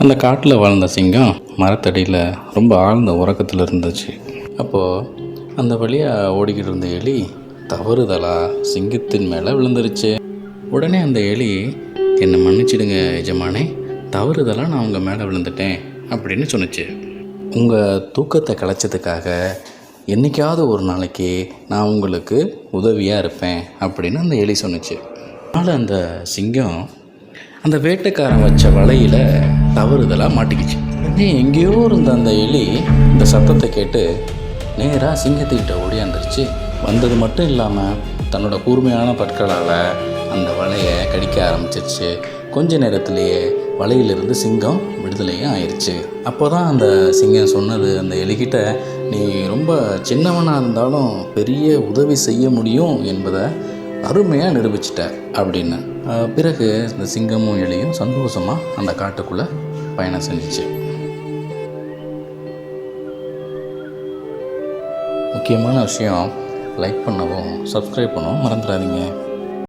அந்த காட்டில் வாழ்ந்த சிங்கம் மரத்தடியில் ரொம்ப ஆழ்ந்த உறக்கத்தில் இருந்துச்சு. அப்போது அந்த வழியாக ஓடிக்கிட்டு இருந்த எலி தவறுதலாக சிங்கத்தின் மேலே விழுந்துருச்சு. உடனே அந்த எலி, என்னை மன்னிச்சிடுங்க எஜமானே, தவறுதலாக நான் உங்கள் மேலே விழுந்துட்டேன் அப்படின்னு சொன்னிச்சு. உங்கள் தூக்கத்தை கலைச்சதுக்காக என்றைக்காவது ஒரு நாளைக்கு நான் உங்களுக்கு உதவியாக இருப்பேன் அப்படின்னு அந்த எலி சொன்னிச்சு. அதனால் அந்த சிங்கம் அந்த வேட்டைக்காரன் வச்ச வலையில் தவறுதலாக மாட்டிக்கிச்சு. உடனே எங்கேயோ இருந்த அந்த எலி இந்த சத்தத்தை கேட்டு நேராக சிங்கத்துக்கிட்ட ஓடியாந்துருச்சு. வந்தது மட்டும் இல்லாமல் தன்னோட கூர்மையான பற்களால் அந்த வலையை கடிக்க ஆரம்பிச்சிருச்சு. கொஞ்ச நேரத்திலேயே வலையிலிருந்து சிங்கம் விடுதலையும் ஆயிடுச்சு. அப்போ தான் அந்த சிங்கம் சொன்னது அந்த எலிகிட்ட, நீ ரொம்ப சின்னவனாக இருந்தாலும் பெரிய உதவி செய்ய முடியும் என்பதை அருமையாக நிரூபிச்சிட்ட அப்படின்னு. பிறகு இந்த சிங்கமும் எலியும் சந்தோஷமாக அந்த காட்டுக்குள்ளே பயணம் செஞ்சிச்சு. முக்கியமான விஷயம், லைக் பண்ணவும் சப்ஸ்கிரைப் பண்ணவும் மறந்துடாதீங்க.